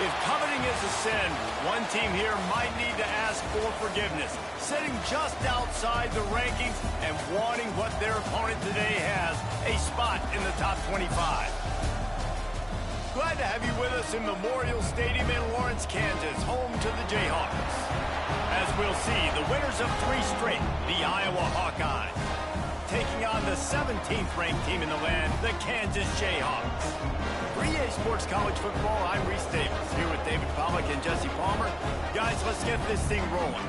If coveting is a sin, one team here might need to ask for forgiveness, sitting just outside the rankings and wanting what their opponent today has, a spot in the top 25. Glad to have you with us in Memorial Stadium in Lawrence, Kansas, home to the Jayhawks. As we'll see, the winners of 3 straight, the Iowa Hawkeyes, taking on the 17th ranked team in the land, the Kansas Jayhawks. For EA Sports College Football, I'm Reese Davis, here with David Pollack and Jesse Palmer. Guys, let's get this thing rolling.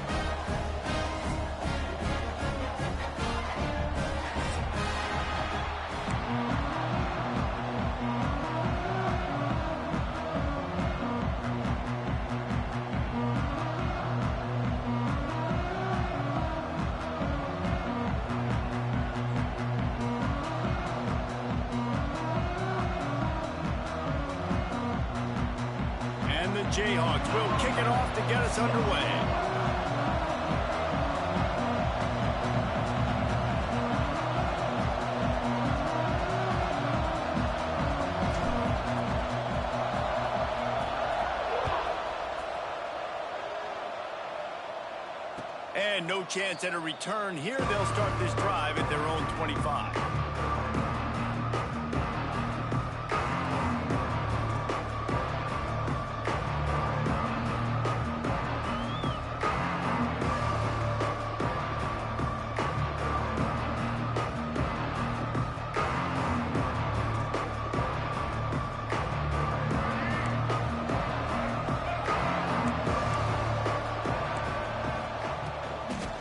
Jayhawks will kick it off to get us underway. And no chance at a return here. They'll start this drive at their own 25.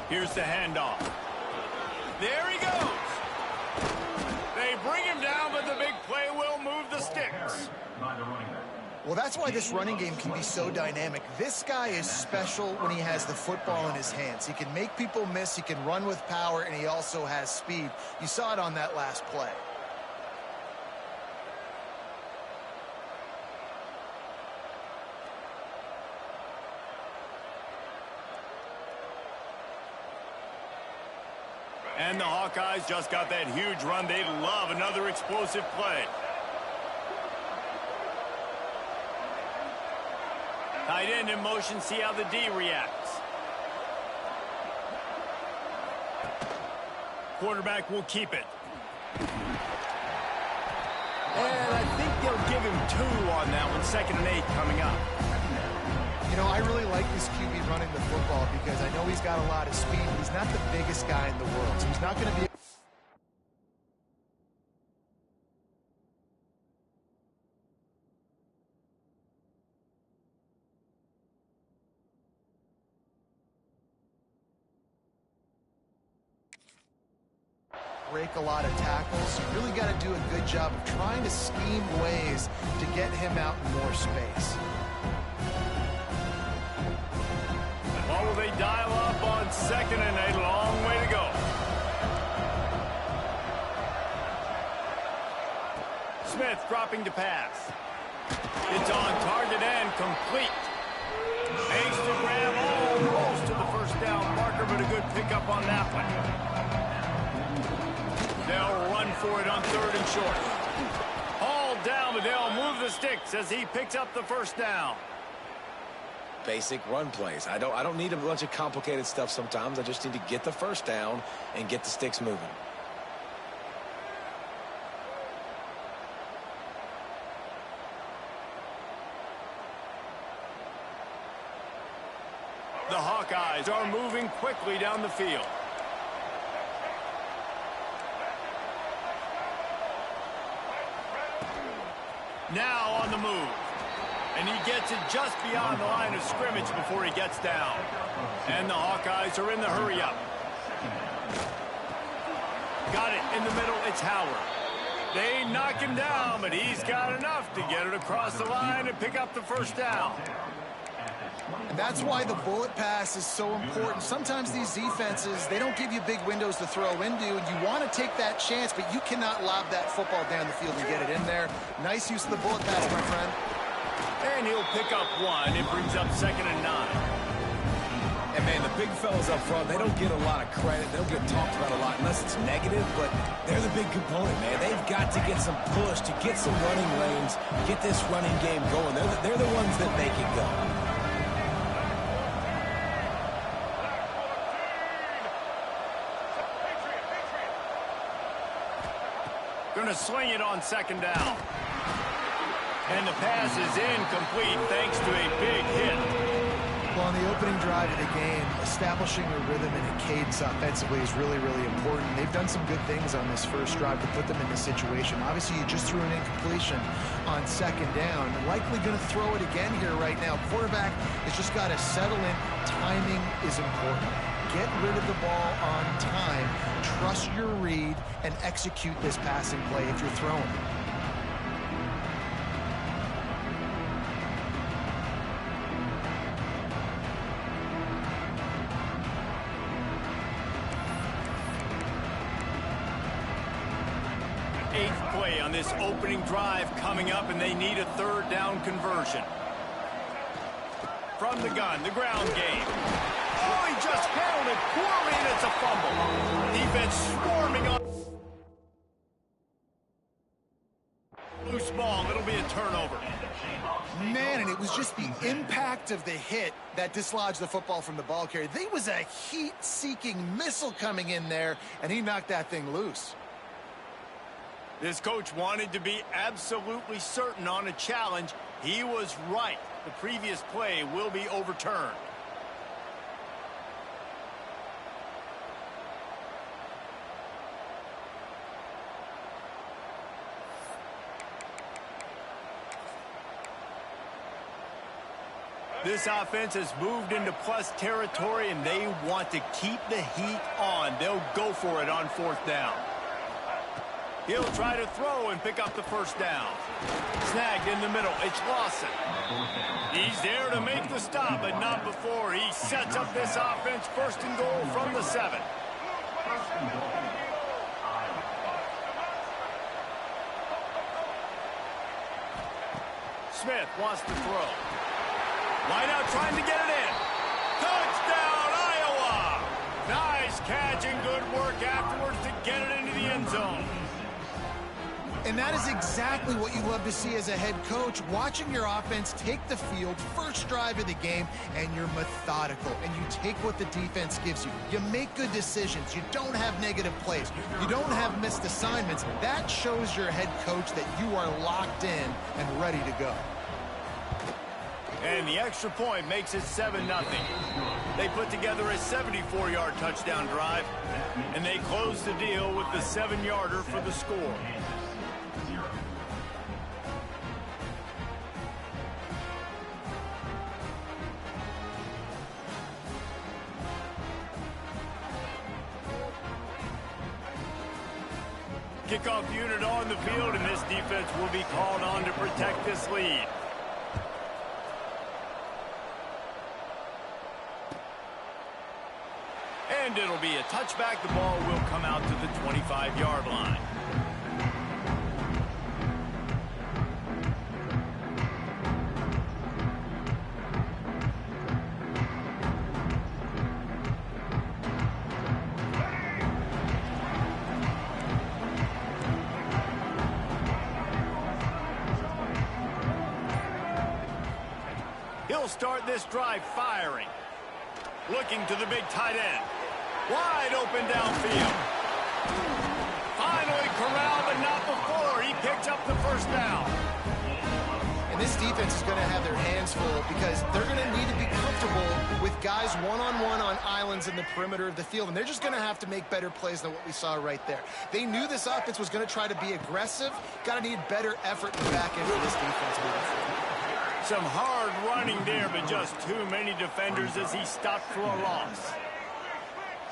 Here's the handoff. There he goes. They bring him down, but the big play will move the sticks. Well, that's why this running game can be so dynamic. This guy is special when he has the football in his hands. He can make people miss, he can run with power, and he also has speed. You saw it on that last play. And the Hawkeyes just got that huge run. They'd love another explosive play. Tight end in motion, see how the D reacts. Quarterback will keep it. And I think they'll give him 2 on that one. 2nd and 8 coming up. You know, I really like this QB running the football because I know he's got a lot of speed. He's not the biggest guy in the world, so he's not going to be... break a lot of tackles. You really got to do a good job of trying to scheme ways to get him out in more space. What will they dial up on 2nd and 8? Long way to go. Smith dropping to pass. It's on target and complete. Makes the grab almost to the first down marker, but a good pickup on that one. They'll run for it on 3rd and short. All down, but they'll move the sticks as he picks up the first down. Basic run plays. I don't need a bunch of complicated stuff sometimes. I just need to get the first down and get the sticks moving. The Hawkeyes are moving quickly down the field. Now on the move. And he gets it just beyond the line of scrimmage before he gets down. And the Hawkeyes are in the hurry-up. Got it in the middle. It's Howard. They knock him down, but he's got enough to get it across the line and pick up the first down. And that's why the bullet pass is so important. Sometimes these defenses, they don't give you big windows to throw into, and you want to take that chance, but you cannot lob that football down the field and get it in there. Nice use of the bullet pass, my friend. And he'll pick up 1. It brings up 2nd and 9. And, man, the big fellas up front, they don't get a lot of credit. They don't get talked about a lot unless it's negative, but they're the big component, man. They've got to get some push, to get some running lanes, get this running game going. They're the ones that make it go. Going to sling it on second down. And the pass is incomplete thanks to a big hit. Well, on the opening drive of the game, establishing a rhythm and a cadence offensively is really, really important. They've done some good things on this first drive to put them in this situation. Obviously, you just threw an incompletion on second down. Likely going to throw it again here right now. Quarterback has just got to settle in. Timing is important. Get rid of the ball on time. Trust your read and execute this passing play if you're throwing. Eighth play on this opening drive coming up, and they need a third down conversion. From the gun, the ground game. Oh, he just handled it poorly, and it's a fumble. Defense swarming on. Loose ball, it'll be a turnover. Man, and it was just the impact of the hit that dislodged the football from the ball carrier. There was a heat-seeking missile coming in there, and he knocked that thing loose. This coach wanted to be absolutely certain on a challenge. He was right. The previous play will be overturned. This offense has moved into plus territory, and they want to keep the heat on. They'll go for it on fourth down. He'll try to throw and pick up the first down. Snagged in the middle. It's Lawson. He's there to make the stop, but not before he sets up this offense. First and goal from the 7. Smith wants to throw. Line out trying to get it in. Touchdown, Iowa! Nice catch and good work afterwards to get it into the end zone. And that is exactly what you love to see as a head coach, watching your offense take the field, first drive of the game, and you're methodical, and you take what the defense gives you. You make good decisions. You don't have negative plays. You don't have missed assignments. That shows your head coach that you are locked in and ready to go. And the extra point makes it 7-0. They put together a 74-yard touchdown drive, and they close the deal with the 7-yarder for the score. Kickoff unit on the field, and this defense will be called on to protect this lead. And it'll be a touchback. The ball will come out to the 25-yard line. He'll start this drive firing. Looking to the big tight end. Wide open downfield. Finally corralled, but not before. He picked up the first down. And this defense is going to have their hands full because they're going to need to be comfortable with guys one-on-one on islands in the perimeter of the field. And they're just going to have to make better plays than what we saw right there. They knew this offense was going to try to be aggressive. Got to need better effort in the back end for this defense moving forward. Some hard running there, but just too many defenders as he stopped for a loss.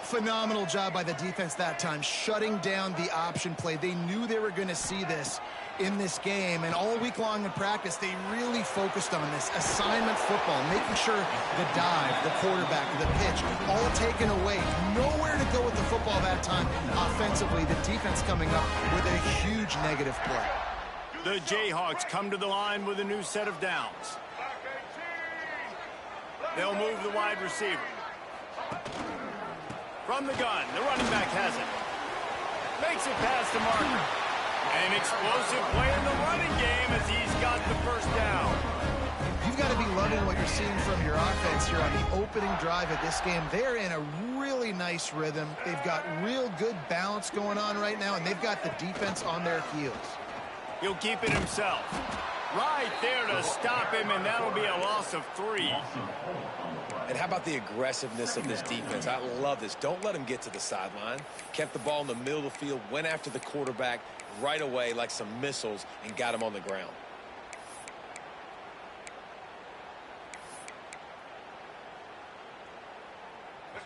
Phenomenal job by the defense that time, shutting down the option play. They knew they were going to see this in this game, and all week long in practice, they really focused on this assignment football, making sure the dive, the quarterback, the pitch, all taken away. Nowhere to go with the football that time offensively. The defense coming up with a huge negative play. The Jayhawks come to the line with a new set of downs. They'll move the wide receiver. From the gun, the running back has it. Makes it past the marker. An explosive play in the running game as he's got the first down. You've got to be loving what you're seeing from your offense here on the opening drive of this game. They're in a really nice rhythm. They've got real good balance going on right now, and they've got the defense on their heels. He'll keep it himself. Right there to stop him, and that'll be a loss of 3. And how about the aggressiveness of this defense? I love this. Don't let them get to the sideline. Kept the ball in the middle of the field, went after the quarterback right away like some missiles, and got him on the ground.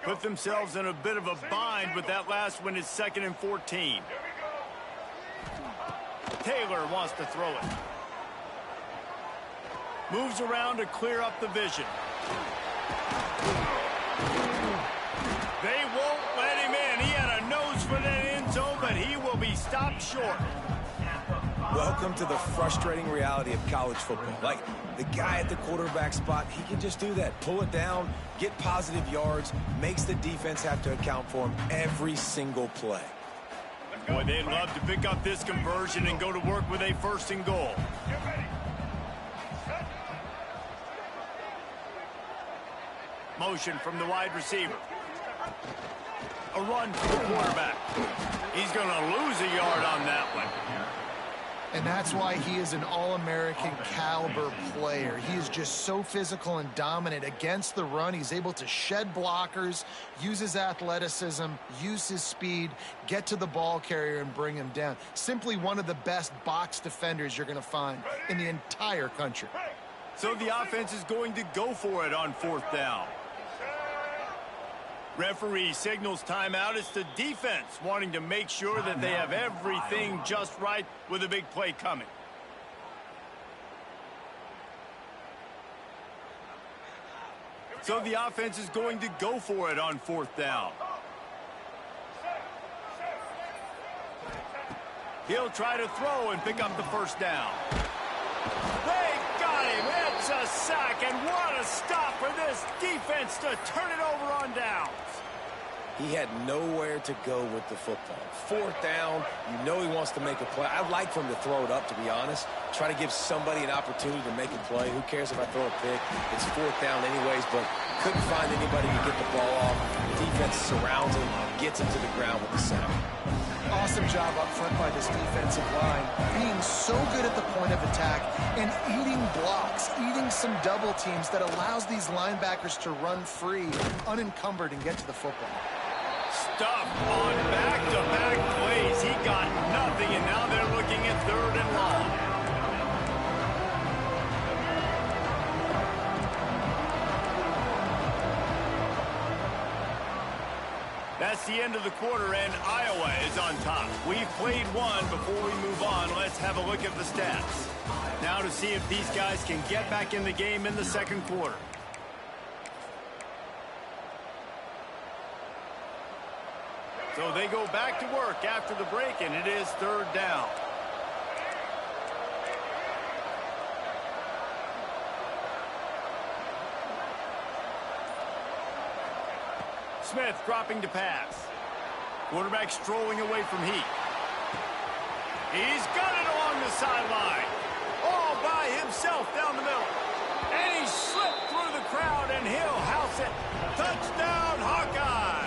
Put themselves in a bit of a bind with that last one. Is 2nd and 14. Taylor wants to throw it. Moves around to clear up the vision. They won't let him in. He had a nose for that end zone, but he will be stopped short. Welcome to the frustrating reality of college football. Like, the guy at the quarterback spot, he can just do that. Pull it down, get positive yards, makes the defense have to account for him every single play. Boy, they'd love to pick up this conversion and go to work with a 1st and goal. Motion from the wide receiver. A run for the quarterback. He's going to lose a yard on that one. And that's why he is an All-American caliber player. He is just so physical and dominant against the run. He's able to shed blockers, use his athleticism, use his speed, get to the ball carrier and bring him down. Simply one of the best box defenders you're going to find in the entire country. So the offense is going to go for it on 4th down. Referee signals timeout. It's the defense wanting to make sure that they have everything just right with a big play coming. So the offense is going to go for it on 4th down. He'll try to throw and pick up the first down. They got him. It's a sack, and what a stop for this defense to turn it over on downs. He had nowhere to go with the football. 4th down, you know he wants to make a play. I'd like for him to throw it up, to be honest. Try to give somebody an opportunity to make a play. Who cares if I throw a pick? It's 4th down anyways, but couldn't find anybody to get the ball off. The defense surrounds him, gets him to the ground with the sack. Awesome job up front by this defensive line, being so good at the point of attack and eating blocks, eating some double teams that allows these linebackers to run free, unencumbered, and get to the football. Stuffed on back-to-back plays. He got nothing, and now they're looking at 3rd and long. That's the end of the quarter, and Iowa is on top. We've played one. Before we move on, let's have a look at the stats. Now to see if these guys can get back in the game in the 2nd quarter. So they go back to work after the break, and it is 3rd down. Smith dropping to pass. Quarterback strolling away from Heat. He's got it along the sideline. All by himself down the middle. And he slipped through the crowd, and he'll house it. Touchdown, Hawkeyes!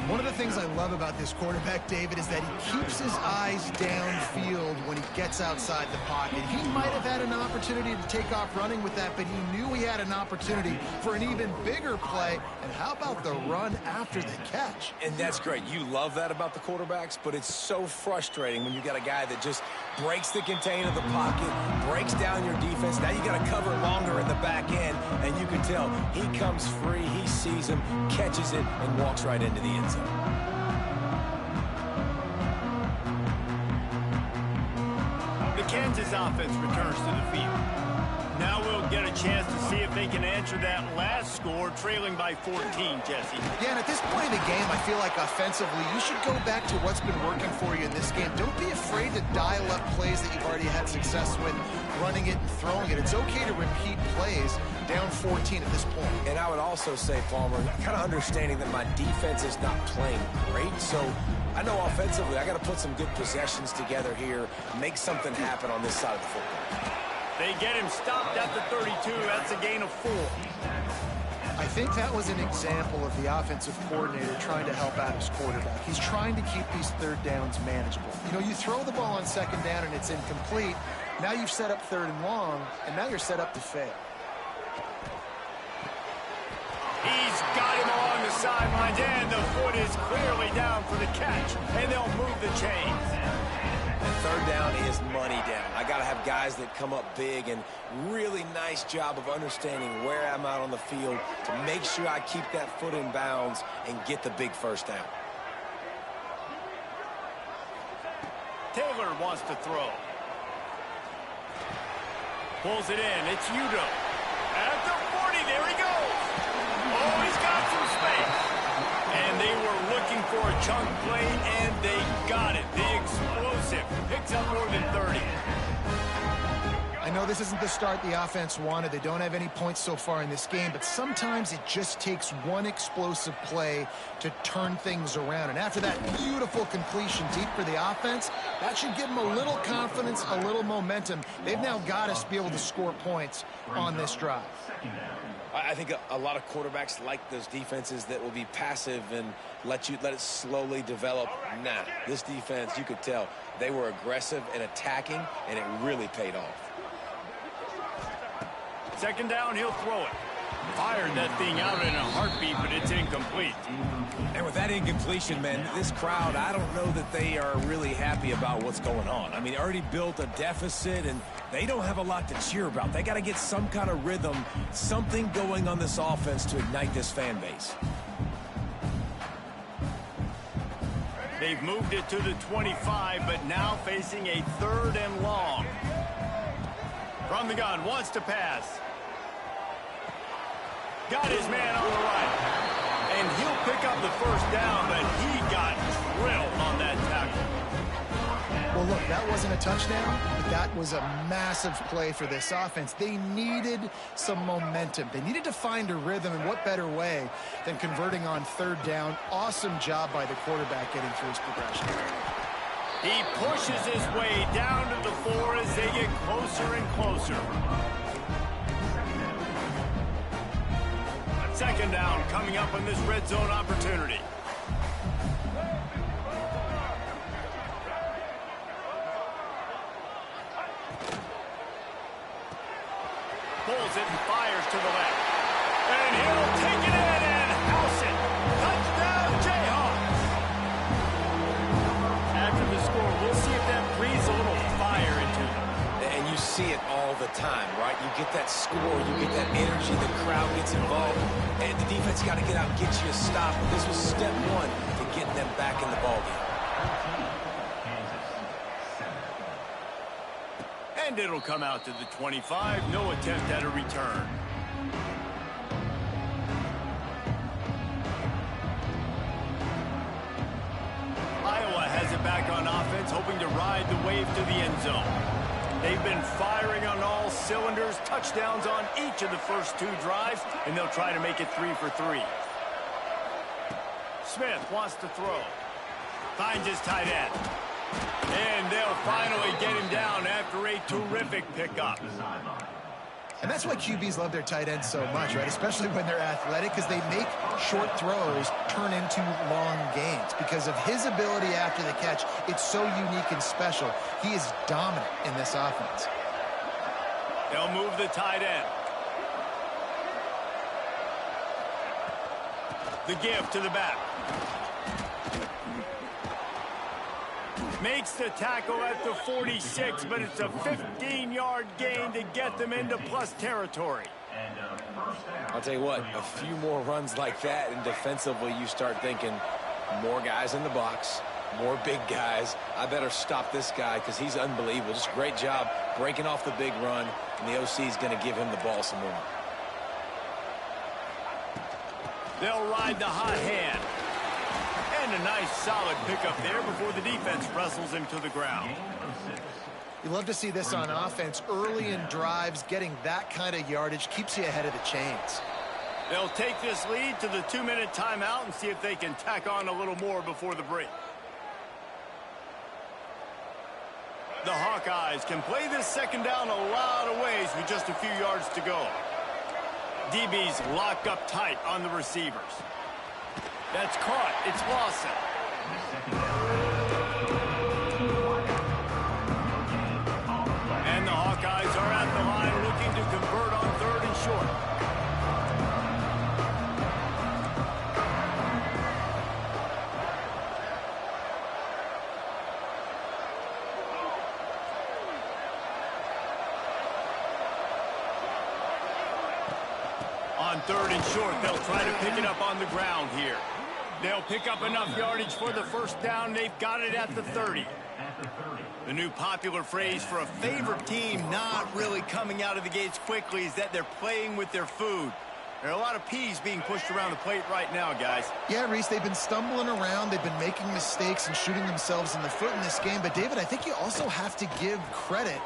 One of the things I love about this quarterback, David, is that he keeps his eyes downfield when he gets outside the pocket. He might have had an opportunity to take off running with that, but he knew he had an opportunity for an even bigger play. And how about the run after the catch? And that's great. You love that about the quarterbacks, but it's so frustrating when you got a guy that just breaks the contain of the pocket, breaks down your defense. Now you got to cover longer in the back end, and you can tell he comes free, he sees him, catches it, and walks right into the end zone. The Kansas offense returns to the field. Now we'll get a chance to see if they can answer that last score, trailing by 14, Jesse. Yeah, and at this point in the game, I feel like offensively, you should go back to what's been working for you in this game. Don't be afraid to dial up plays that you've already had success with, running it and throwing it. It's okay to repeat plays down 14 at this point. And I would also say, Palmer, kind of understanding that my defense is not playing great, so I know offensively I got to put some good possessions together here, make something happen on this side of the football. They get him stopped at the 32. That's a gain of 4. I think that was an example of the offensive coordinator trying to help out his quarterback. He's trying to keep these third downs manageable. You know, you throw the ball on second down and it's incomplete. Now you've set up third and long, and now you're set up to fail. He's got him along the sidelines, and the foot is clearly down for the catch, and they'll move the chains. And third down is money down. I got to have guys that come up big, and really nice job of understanding where I'm out on the field to make sure I keep that foot in bounds and get the big first down. Taylor wants to throw. Pulls it in. It's Udo. At the 40, there he goes. Oh, he's got some space. And they were looking for a chunk play, and they got it. The explosive picks up more than 30. I know this isn't the start the offense wanted. They don't have any points so far in this game, but sometimes it just takes one explosive play to turn things around. And after that beautiful completion deep for the offense, that should give them a little confidence, a little momentum. They've now got us to be able to score points on this drive. I think a lot of quarterbacks like those defenses that will be passive and let it slowly develop. Nah, this defense, you could tell, they were aggressive and attacking, and it really paid off. Second down, he'll throw it. Fired that thing out in a heartbeat, but it's incomplete. And with that incompletion, man, this crowd, I don't know that they are really happy about what's going on. I mean, they already built a deficit, and they don't have a lot to cheer about. They got to get some kind of rhythm, something going on this offense to ignite this fan base. They've moved it to the 25, but now facing a third and long. From the gun, wants to pass. Got his man on the right. And he'll pick up the first down, but he got drilled on that tackle. Well, look, that wasn't a touchdown, but that was a massive play for this offense. They needed some momentum. They needed to find a rhythm, and what better way than converting on third down. Awesome job by the quarterback getting through his progression. He pushes his way down to the 4 as they get closer and closer. Second down coming up on this red zone opportunity. Pulls it and fires to the left. And he'll take it in and house it. Touchdown, Jayhawks. After the score, we'll see if that breathes a little fire into them. And you see it all the time, right? You get that score, you get that energy, the crowd gets involved, and the defense got to get out and get you a stop. But this was step one to getting them back in the ballgame. And it'll come out to the 25. No attempt at a return. Iowa has it back on offense, hoping to ride the wave to the end zone. They've been firing on all cylinders, touchdowns on each of the first 2 drives, and they'll try to make it 3 for 3. Smith wants to throw. Finds his tight end. And they'll finally get him down after a terrific pickup. And that's why QBs love their tight ends so much, right? Especially when they're athletic, because they make short throws turn into long gains. Because of his ability after the catch, it's so unique and special. He is dominant in this offense. They'll move the tight end. The give to the back. Makes the tackle at the 46, but it's a 15-yard gain to get them into plus territory. I'll tell you what, a few more runs like that, and defensively you start thinking more guys in the box, More big guys. I better stop this guy because he's unbelievable. Just great job breaking off the big run, and the OC is going to give him the ball some more. They'll ride the hot hand. And a nice solid pickup there before the defense wrestles him to the ground. You love to see this on offense. Early in drives, getting that kind of yardage keeps you ahead of the chains. They'll take this lead to the 2-minute timeout and see if they can tack on a little more before the break. The Hawkeyes can play this second down a lot of ways with just a few yards to go. DB's locked up tight on the receivers. That's caught. It's Lawson. And the Hawkeyes are at the line looking to convert on 3rd and short. On 3rd and short, they'll try to pick it up on the ground here. They'll pick up enough yardage for the first down. They've got it at the 30. The new popular phrase for a favorite team not really coming out of the gates quickly is that they're playing with their food. There are a lot of peas being pushed around the plate right now, guys. Yeah, Reese, they've been stumbling around. They've been making mistakes and shooting themselves in the foot in this game. But, David, I think you also have to give credit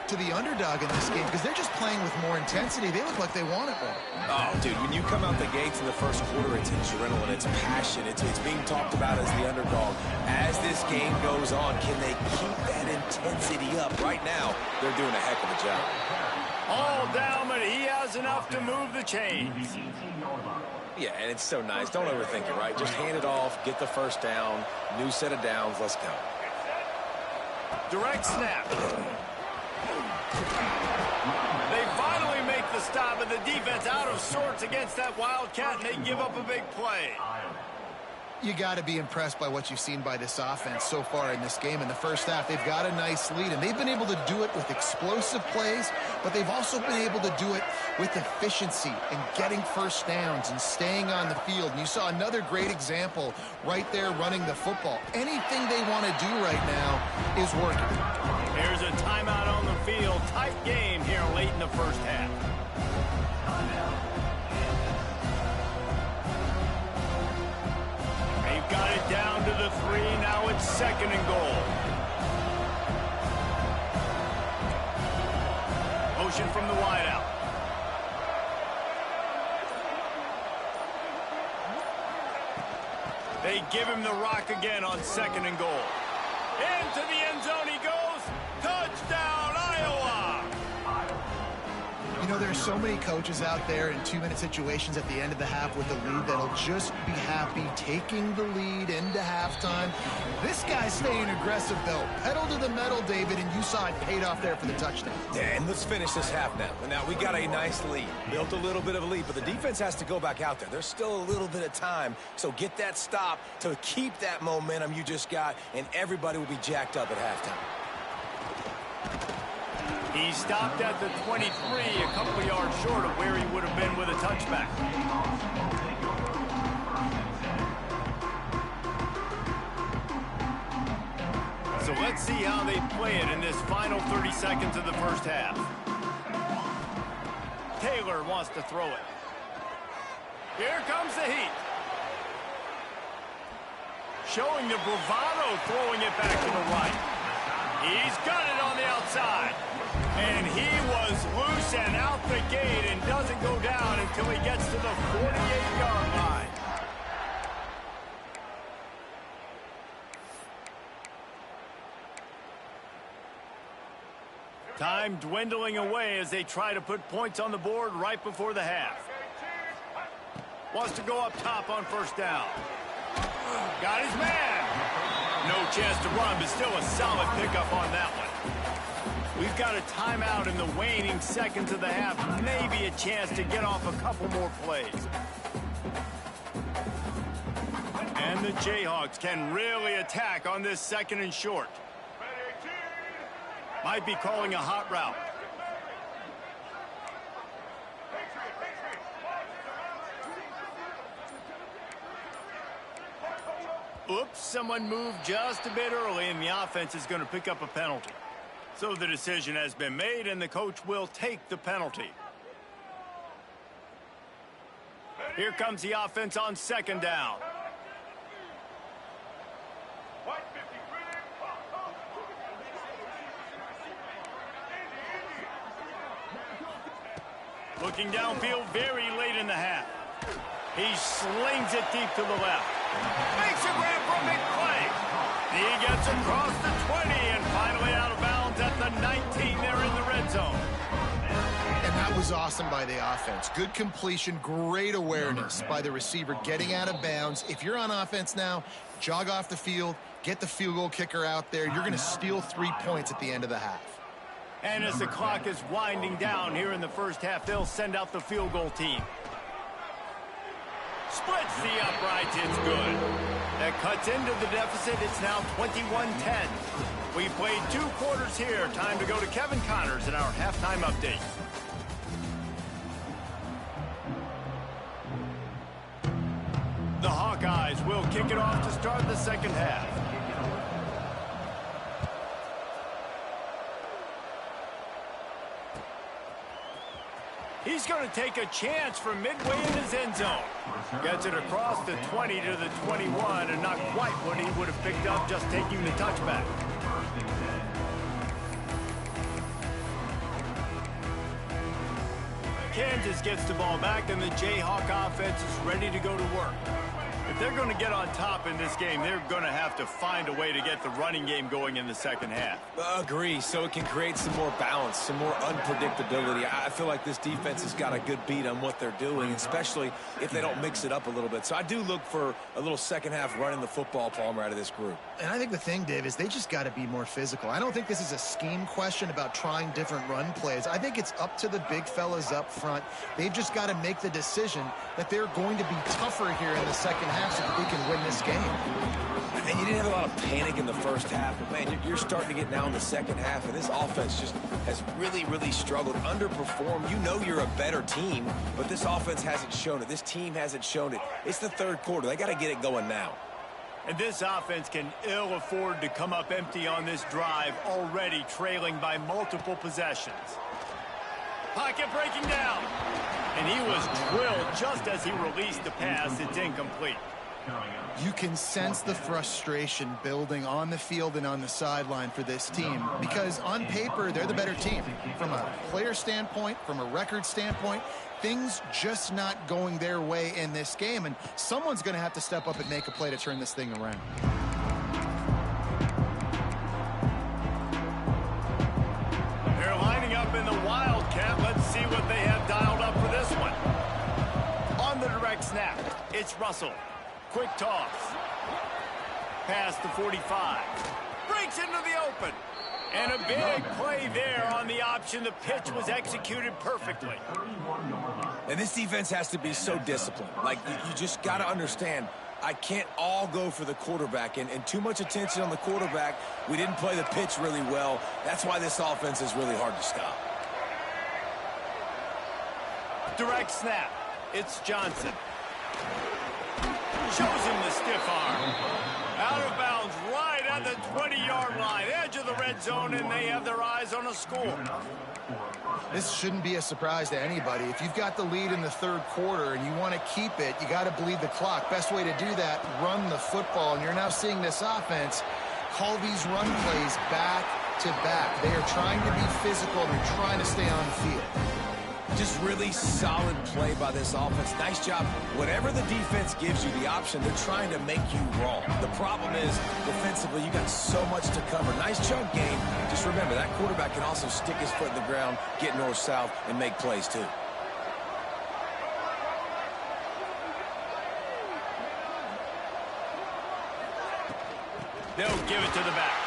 to the underdog in this game because they're just playing with more intensity. They look like they want it more. Oh, dude, when you come out the gates in the first quarter, it's adrenaline, it's passion, it's being talked about as the underdog. As this game goes on, can they keep that intensity up? Right now, they're doing a heck of a job. All down, but he has enough to move the chains. Yeah, and it's so nice. Don't overthink it, right? Just hand it off, get the first down, new set of downs, let's go. Direct snap. They finally make the stop, and the defense out of sorts against that Wildcat, and they give up a big play. You got to be impressed by what you've seen by this offense so far in this game. In the first half, they've got a nice lead, and they've been able to do it with explosive plays, but they've also been able to do it with efficiency and getting first downs and staying on the field. And you saw another great example right there running the football. Anything they want to do right now is working. Here's a timeout on the field. Tight game here late in the first half. They've got it down to the 3. Now it's 2nd and goal. Motion from the wideout. They give him the rock again on 2nd and goal. Into the end zone he goes. Touchdown, Iowa! You know, there's so many coaches out there in 2-minute situations at the end of the half with the lead that'll just be happy taking the lead into halftime. This guy's staying aggressive, though. Pedal to the metal, David, and you saw it paid off there for the touchdown. Yeah, and let's finish this half now. Now, we got a nice lead. Built a little bit of a lead, but the defense has to go back out there. There's still a little bit of time, so get that stop to keep that momentum you just got, and everybody will be jacked up at halftime. He stopped at the 23, a couple yards short of where he would have been with a touchback. So let's see how they play it in this final 30 seconds of the first half. Taylor wants to throw it. Here comes the heat. Showing the bravado, throwing it back to the right. He's got it on the outside. And he was loose and out the gate and doesn't go down until he gets to the 48-yard line. Time dwindling away as they try to put points on the board right before the half. Wants to go up top on first down. Got his man. No chance to run, but still a solid pickup on that one. We've got a timeout in the waning seconds of the half. Maybe a chance to get off a couple more plays. And the Jayhawks can really attack on this 2nd and short. Might be calling a hot route. Oops, someone moved just a bit early, and the offense is going to pick up a penalty. So the decision has been made, and the coach will take the penalty. Here comes the offense on second down. Looking downfield very late in the half. He slings it deep to the left. Makes a grab for a big play. He gets across the 20 and finally out of bounds at the 19 there in the red zone. And that was awesome by the offense. Good completion, great awareness by the receiver getting out of bounds. If you're on offense now, jog off the field, get the field goal kicker out there. You're going to steal 3 points at the end of the half. And as the clock is winding down here in the first half, they'll send out the field goal team. Splits the uprights, it's good. That cuts into the deficit, it's now 21-10. We played 2 quarters here. Time to go to Kevin Connors in our halftime update. The Hawkeyes will kick it off to start the second half. He's going to take a chance from midway in his end zone. Gets it across the 20 to the 21, and not quite what he would have picked up just taking the touchback. Kansas gets the ball back, and the Jayhawk offense is ready to go to work. If they're going to get on top in this game, they're going to have to find a way to get the running game going in the second half. Agree, so it can create some more balance, some more unpredictability. I feel like this defense has got a good beat on what they're doing, especially if they don't mix it up a little bit. So I do look for a little second half running the football, Palmer, out of this group. And I think the thing, Dave, is they just got to be more physical. I don't think this is a scheme question about trying different run plays. I think it's up to the big fellas up front. They've just got to make the decision that they're going to be tougher here in the second half so that they can win this game. And you didn't have a lot of panic in the first half, but, man, you're starting to get now in the second half, and this offense just has really, really struggled, underperformed. You know you're a better team, but this offense hasn't shown it. This team hasn't shown it. It's the third quarter. They got to get it going now. And this offense can ill afford to come up empty on this drive, already trailing by multiple possessions. Pocket breaking down. And he was drilled just as he released the pass. It's incomplete. You can sense the frustration building on the field and on the sideline for this team because on paper, they're the better team. From a player standpoint, from a record standpoint, things just not going their way in this game, and someone's going to have to step up and make a play to turn this thing around. They're lining up in the Wildcat. Let's see what they have dialed up for this one. On the direct snap, it's Russell. Quick toss. Past the 45. Breaks into the open. And a big play there on the option. The pitch was executed perfectly. And this defense has to be so disciplined. Like, you just got to understand, I can't all go for the quarterback. And too much attention on the quarterback. We didn't play the pitch really well. That's why this offense is really hard to stop. Direct snap. It's Johnson. Shows him the stiff arm. Out of bounds right at the 20-yard line. Edge of the red zone, and they have their eyes on a score. This shouldn't be a surprise to anybody. If you've got the lead in the third quarter and you want to keep it, you got to bleed the clock. Best way to do that, run the football. And you're now seeing this offense call these run plays back to back. They are trying to be physical. They're trying to stay on the field. Just really solid play by this offense. Nice job. Whatever the defense gives you the option, they're trying to make you wrong. The problem is, defensively, you got so much to cover. Nice chunk game. Just remember, that quarterback can also stick his foot in the ground, get north-south, and make plays, too. They'll give it to the back.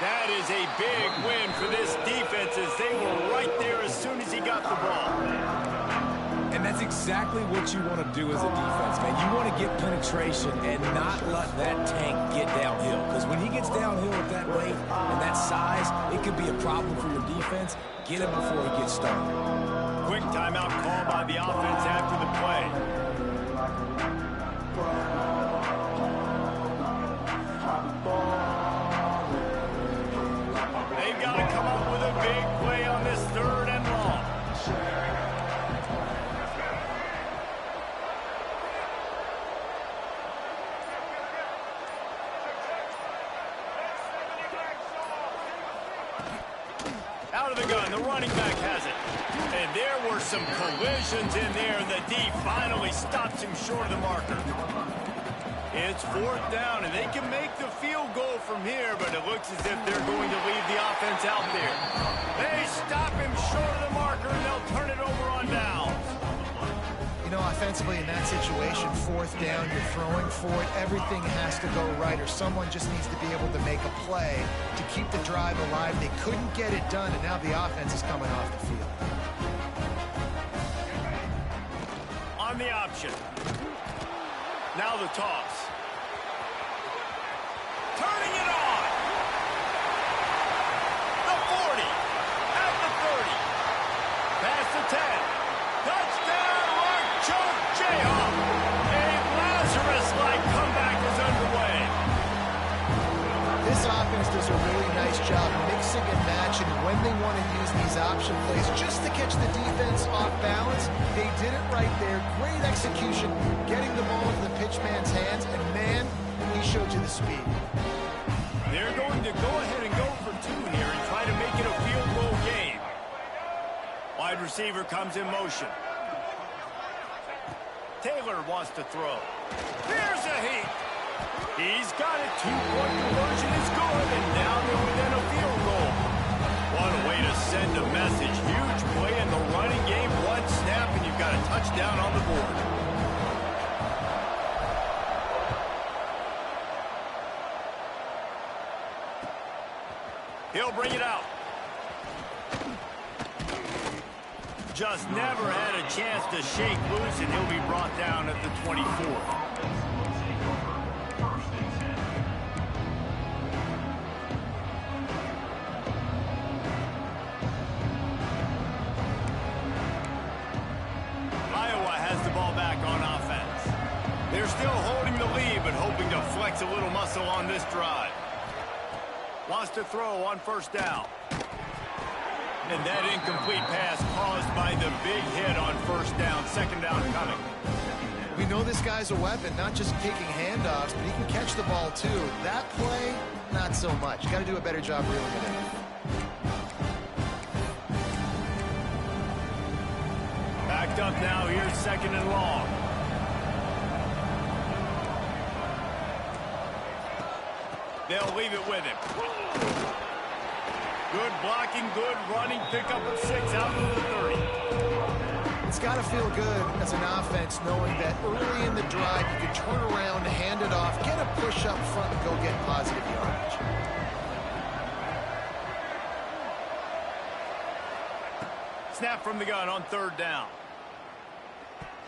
That is a big win for this defense as they were right there as soon as he got the ball. And that's exactly what you want to do as a defense, man. You want to get penetration and not let that tank get downhill. Because when he gets downhill at that weight and that size, it could be a problem for your defense. Get him before he gets started. Quick timeout call by the offense after the play. Out of the gun, the running back has it. And there were some collisions in there, and the D finally stops him short of the marker. It's 4th down, and they can make the field goal from here, but it looks as if they're going to leave the offense out there. They stop him short of the marker, and they'll turn it over on downs. You know, offensively in that situation, 4th down, you're throwing for it. Everything has to go right, or someone just needs to be able to make a play to keep the drive alive. They couldn't get it done, and now the offense is coming off the field. On the option. Now the toss. Turning it on. The 40. At the 30. Past the 10. Touchdown, Rock Chalk Jayhawk. A Lazarus-like comeback is underway. This offense does a really nice job mixing and matching when they want to use these option plays just to catch the defense off balance. They did it right there. Great execution, getting the ball into the pitchman's hands, and man, he showed you the speed. They're going to go ahead and go for 2 here and try to make it a field goal game. Wide receiver comes in motion. Taylor wants to throw. Here's a heat. He's got it. 2-point conversion is good, and now they're within a field goal. What a way to send a message. Huge play in the running game. 1 snap, and you've got a touchdown on the board. He'll bring it out. Just never had a chance to shake loose, and he'll be brought down at the 24. They're still holding the lead, but hoping to flex a little muscle on this drive. Wants to throw on 1st down. And that incomplete pass caused by the big hit on 1st down. 2nd down coming. We know this guy's a weapon, not just taking handoffs, but he can catch the ball too. That play, not so much. Got to do a better job reeling it in. Backed up now. Here's 2nd and long. They'll leave it with him. Good blocking, good running, pickup of 6 out to the 30. It's got to feel good as an offense knowing that early in the drive you can turn around, hand it off, get a push up front, and go get positive yardage. Snap from the gun on 3rd down.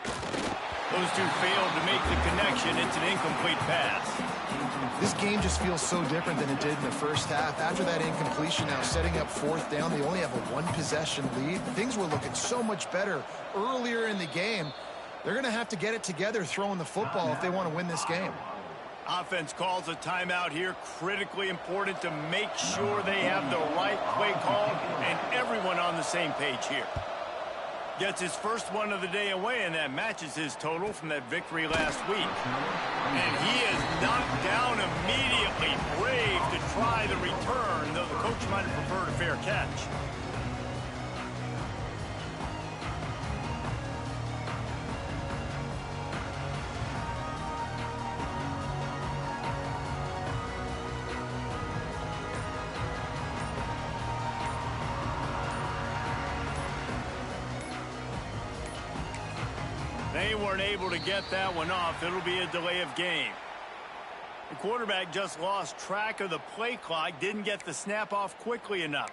Those 2 failed to make the connection. It's an incomplete pass. This game just feels so different than it did in the first half. After that incompletion, now setting up 4th down, they only have a 1-possession lead. Things were looking so much better earlier in the game. They're going to have to get it together throwing the football if they want to win this game. Offense calls a timeout here. Critically important to make sure they have the right play called and everyone on the same page here. Gets his first one of the day away, and that matches his total from that victory last week. And he is knocked down immediately. Brave to try the return, though the coach might have preferred a fair catch. They weren't able to get that one off. It'll be a delay of game. The quarterback just lost track of the play clock, didn't get the snap off quickly enough.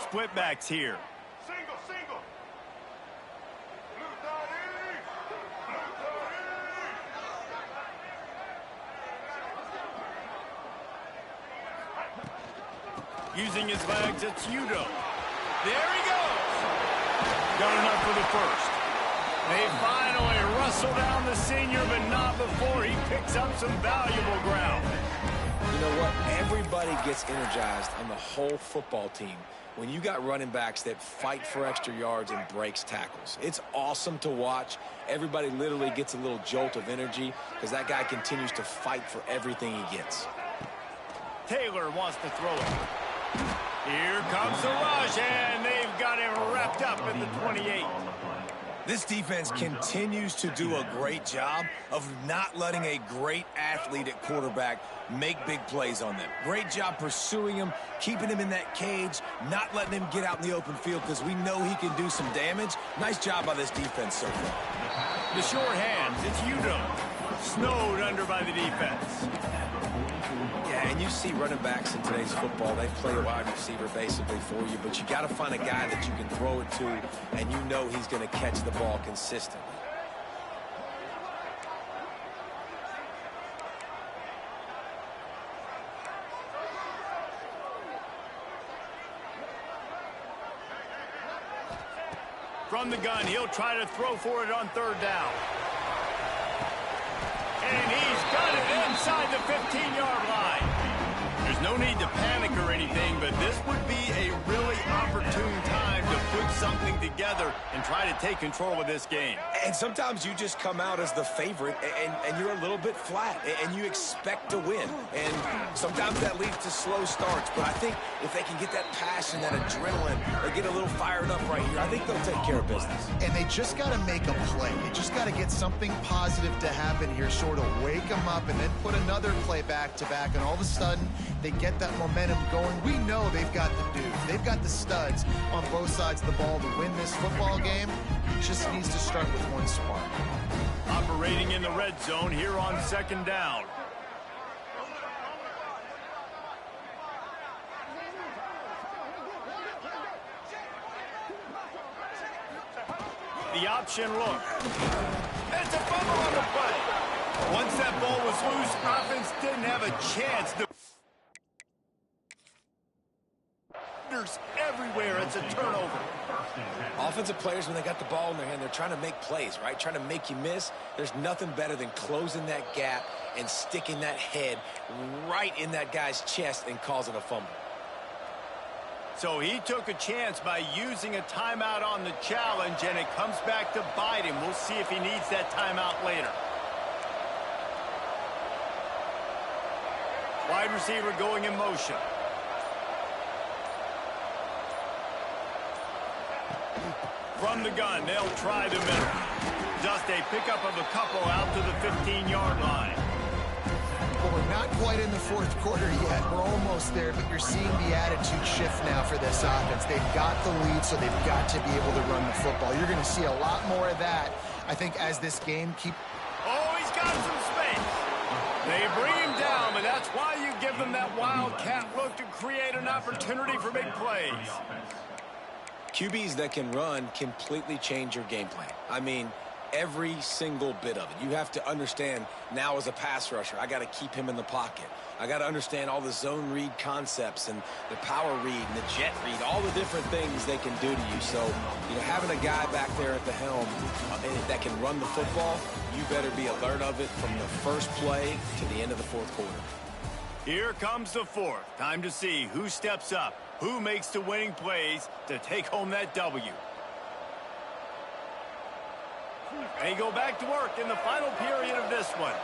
Split backs here. Single, single. Using his legs, it's Udo. There he goes. Got enough for the first. They finally wrestle down the senior, but not before he picks up some valuable ground. You know what? Everybody gets energized on the whole football team when you got running backs that fight for extra yards and breaks tackles. It's awesome to watch. Everybody literally gets a little jolt of energy because that guy continues to fight for everything he gets. Taylor wants to throw it. Here comes the rush, and they've got him wrapped up at the 28. This defense continues to do a great job of not letting a great athlete at quarterback make big plays on them. Great job pursuing him, keeping him in that cage, not letting him get out in the open field because we know he can do some damage. Nice job by this defense so far. The sure hands, it's Udo. Snowed under by the defense. Yeah, and you see running backs in today's football, they play a wide receiver basically for you, but you got to find a guy that you can throw it to, and you know he's going to catch the ball consistently. From the gun, he'll try to throw for it on third down. And he's got it inside the 15-yard line. There's no need to panic or anything, but this would be a really opportune time to put something together and try to take control of this game. And sometimes you just come out as the favorite, and you're a little bit flat, and you expect to win. And sometimes that leads to slow starts, but I think if they can get that passion, that adrenaline, they get a little fired up right here, I think they'll take care of business. And they just got to make a play. They just got to get something positive to happen here, sort of wake them up, and then put another play back-to-back, and all of a sudden, they get that momentum going. We know they've got the dudes. They've got the studs on both sides of the ball to win this football game. It just needs to start with one spark. Operating in the red zone here on second down. The option look. It's a fumble on the play. Once that ball was loose, offense didn't have a chance to... Everywhere, it's a turnover. Offensive players, when they got the ball in their hand, they're trying to make plays, right? Trying to make you miss. There's nothing better than closing that gap and sticking that head right in that guy's chest and causing a fumble. So he took a chance by using a timeout on the challenge, and it comes back to bite him. We'll see if he needs that timeout later. Wide receiver going in motion. From the gun, they'll try the middle. Just a pickup of a couple out to the 15-yard line. Well, we're not quite in the fourth quarter yet. We're almost there, but you're seeing the attitude shift now for this offense. They've got the lead, so they've got to be able to run the football. You're going to see a lot more of that, I think, as this game keeps... Oh, he's got some space. They bring him down, but that's why you give them that wildcat look to create an opportunity for big plays. QBs that can run completely change your game plan. I mean, every single bit of it. You have to understand now as a pass rusher, I got to keep him in the pocket. I got to understand all the zone read concepts and the power read and the jet read, all the different things they can do to you. So, you know, having a guy back there at the helm that can run the football, you better be alert of it from the first play to the end of the fourth quarter. Here comes the fourth. Time to see who steps up, who makes the winning plays to take home that W. They go back to work in the final period of this one.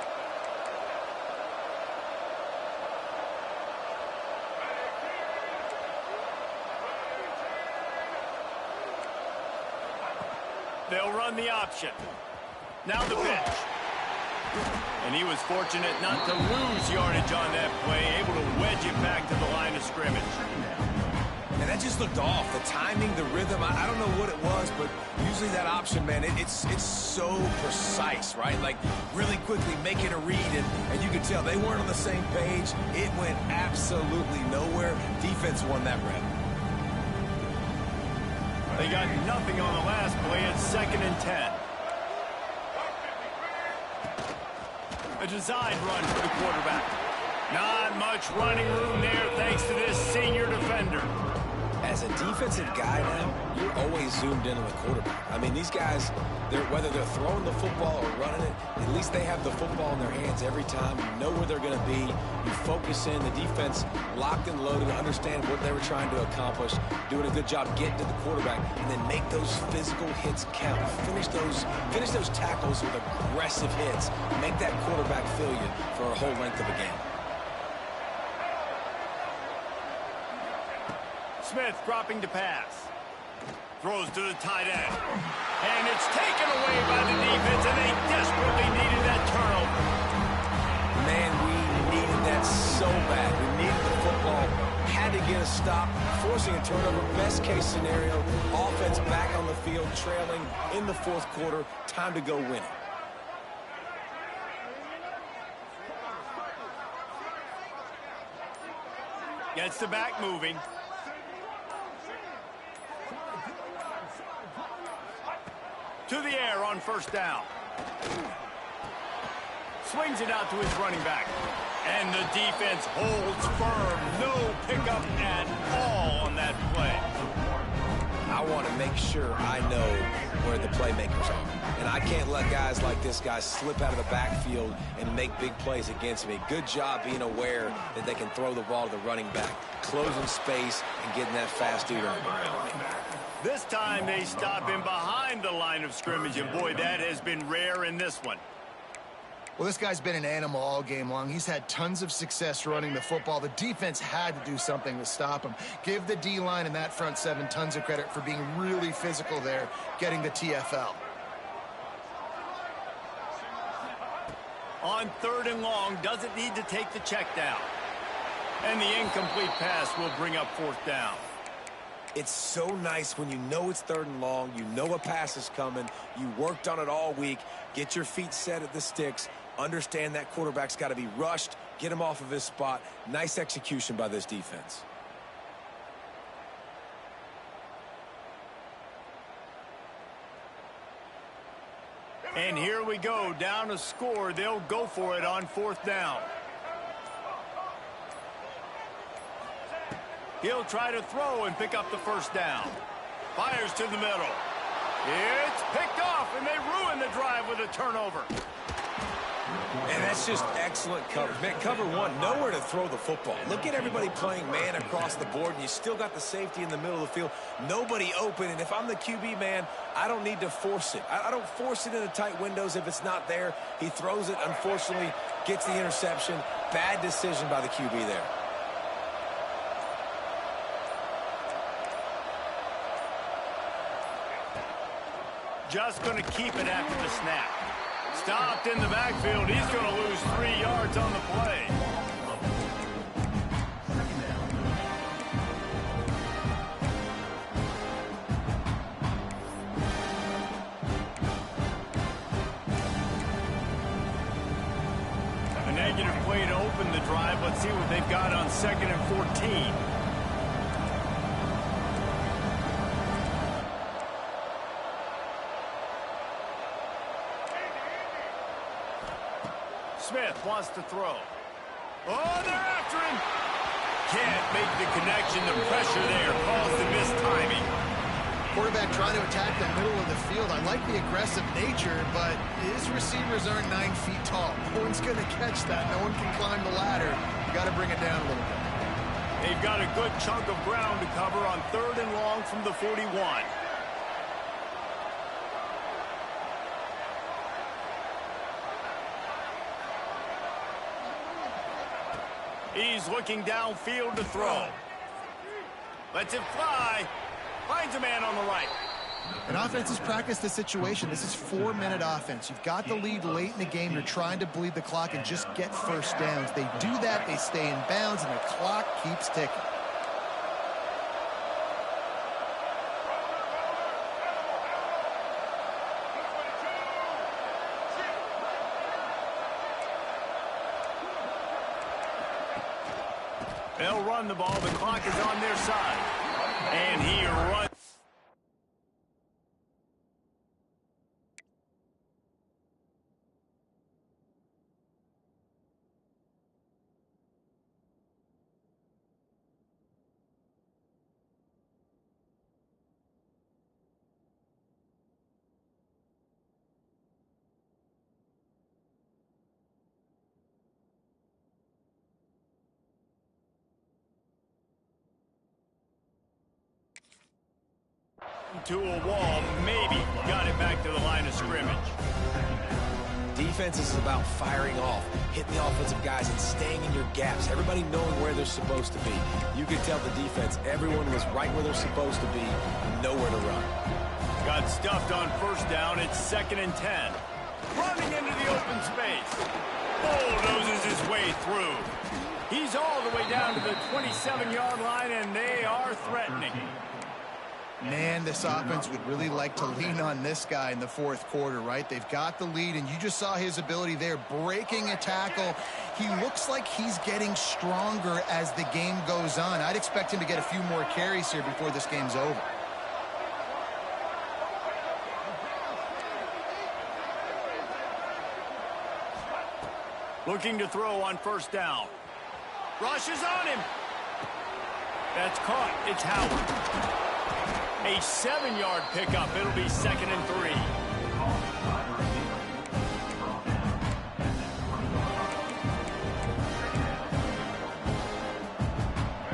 They'll run the option. Now the pitch. And he was fortunate not to lose yardage on that play, able to wedge it back to the line of scrimmage. And that just looked off. The timing, the rhythm, I don't know what it was, but usually that option, man, it's so precise, right? Like, really quickly making a read, and you could tell they weren't on the same page. It went absolutely nowhere. Defense won that rep. They got nothing on the last play. It's 2nd and 10. A design run for the quarterback. Not much running room there thanks to this senior defender. As a defensive guy now, you're always zoomed in on the quarterback. I mean, these guys, whether they're throwing the football or running it, at least they have the football in their hands every time. You know where they're going to be. You focus in. The defense locked and loaded to understand what they were trying to accomplish, doing a good job getting to the quarterback, and then make those physical hits count. Finish those tackles with aggressive hits. Make that quarterback feel you for a whole length of a game. Smith dropping to pass. Throws to the tight end. And it's taken away by the defense, and they desperately needed that turnover. Man, we needed that so bad. We needed the football. Had to get a stop, forcing a turnover. Best case scenario, offense back on the field, trailing in the fourth quarter. Time to go win it. Gets the back moving. To the air on first down. Swings it out to his running back. And the defense holds firm. No pickup at all on that play. I want to make sure I know where the playmakers are. And I can't let guys like this guy slip out of the backfield and make big plays against me. Good job being aware that they can throw the ball to the running back, closing space, and getting that fast dude on the ground. This time they stop him behind the line of scrimmage, and boy, that has been rare in this one. Well, this guy's been an animal all game long. He's had tons of success running the football. The defense had to do something to stop him. Give the D-line and that front seven tons of credit for being really physical there, getting the TFL. On third and long, doesn't need to take the check down. And the incomplete pass will bring up fourth down. It's so nice when you know it's third and long, you know a pass is coming, you worked on it all week, get your feet set at the sticks, understand that quarterback's got to be rushed, get him off of his spot. Nice execution by this defense. And here we go, down a score. They'll go for it on fourth down. He'll try to throw and pick up the first down. Fires to the middle. It's picked off, and they ruin the drive with a turnover. And that's just excellent coverage. Man, cover one, nowhere to throw the football. Look at everybody playing man across the board, and you still got the safety in the middle of the field. Nobody open, and if I'm the QB, man, I don't need to force it. I don't force it into tight windows if it's not there. He throws it, unfortunately, gets the interception. Bad decision by the QB there. Just going to keep it after the snap. Stopped in the backfield. He's going to lose 3 yards on the play. A negative play to open the drive. Let's see what they've got on 2nd and 14. Smith wants to throw. Oh, they're after him. Can't make the connection. The pressure there caused the missed timing. Quarterback trying to attack the middle of the field. I like the aggressive nature, but his receivers aren't 9 feet tall. No one's going to catch that. No one can climb the ladder. You got to bring it down a little bit. They've got a good chunk of ground to cover on 3rd and long from the 41. He's looking downfield to throw. Lets it fly. Finds a man on the right. An offense has practiced the situation. This is 4-minute offense. You've got the lead late in the game. You're trying to bleed the clock and just get first downs. They do that, they stay in bounds, and the clock keeps ticking. They'll run the ball. The clock is on their side. And he runs. To a wall, maybe got it back to the line of scrimmage. Defense is about firing off, hitting the offensive guys, and staying in your gaps. Everybody knowing where they're supposed to be. You could tell the defense, everyone was right where they're supposed to be, nowhere to run. Got stuffed on first down. It's 2nd and 10. Running into the open space. Bulldozes his way through. He's all the way down to the 27-yard line, and they are threatening. Man, this offense would really like to lean on this guy in the fourth quarter, right? They've got the lead, and you just saw his ability there, breaking a tackle. He looks like he's getting stronger as the game goes on. I'd expect him to get a few more carries here before this game's over. Looking to throw on first down. Rushes on him. That's caught. It's Howard. A 7-yard pickup. It'll be 2nd and 3.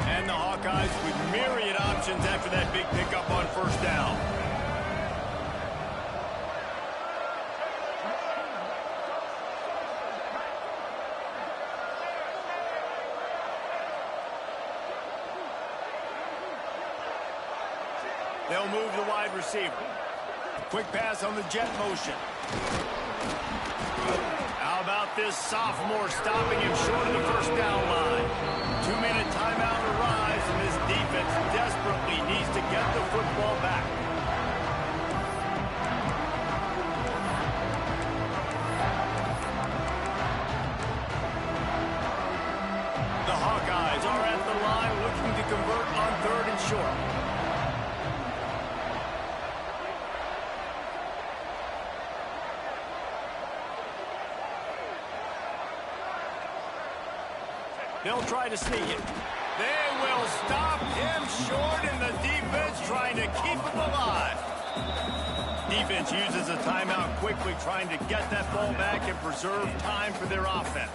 And the Hawkeyes with myriad options after that big pickup on first down. They'll move the wide receiver. Quick pass on the jet motion. How about this sophomore stopping him short of the first down line? 2-minute timeout arrives, and this defense desperately needs to get the football back. The Hawkeyes are at the line looking to convert on 3rd and short. They'll try to sneak it. They will stop him short, and the defense trying to keep him alive. Defense uses a timeout quickly, trying to get that ball back and preserve time for their offense.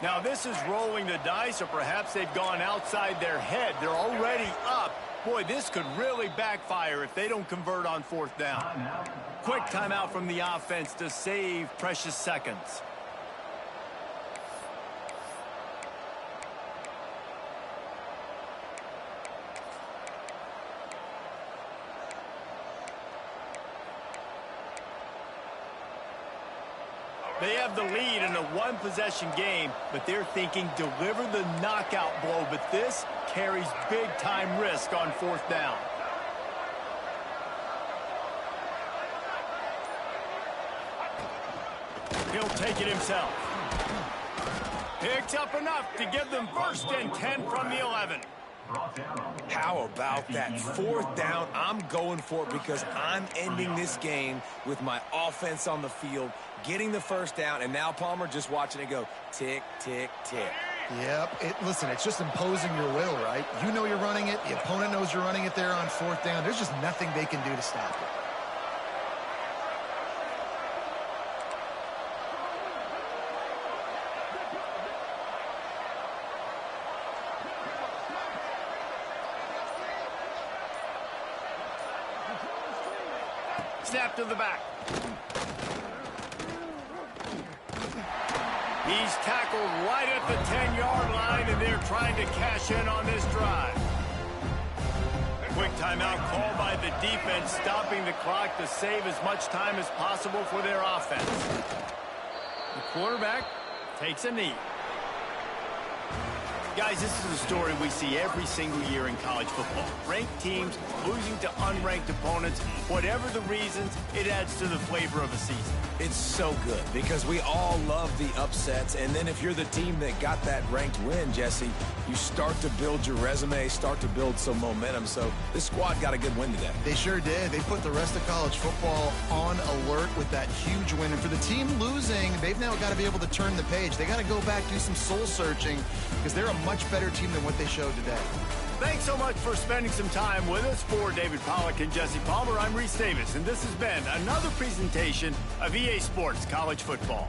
Now, this is rolling the dice, or perhaps they've gone outside their head. They're already up. Boy, this could really backfire if they don't convert on 4th down. Quick timeout from the offense to save precious seconds. They have the lead in a one-possession game, but they're thinking deliver the knockout blow. But this carries big-time risk on 4th down. He'll take it himself. Picks up enough to give them 1st and 10 from the 11. How about that 4th down? I'm going for it because I'm ending this game with my offense on the field, getting the 1st down, and now Palmer just watching it go tick, tick, tick. Yep. Listen, it's just imposing your will, right? You know you're running it. The opponent knows you're running it there on 4th down. There's just nothing they can do to stop it. Snap to the back. He's tackled right at the 10-yard line, and they're trying to cash in on this drive. Quick timeout called by the defense, stopping the clock to save as much time as possible for their offense. The quarterback takes a knee. Guys, this is a story we see every single year in college football. Ranked teams losing to unranked opponents. Whatever the reasons, it adds to the flavor of a season. It's so good because we all love the upsets, and then if you're the team that got that ranked win, Jesse, you start to build your resume, start to build some momentum. So this squad got a good win today. They sure did. They put the rest of college football on alert with that huge win. And for the team losing, they've now got to be able to turn the page. They got to go back, do some soul searching, because they're a much better team than what they showed today. Thanks so much for spending some time with us. For David Pollack and Jesse Palmer, I'm Reese Davis, and this has been another presentation of EA Sports College Football.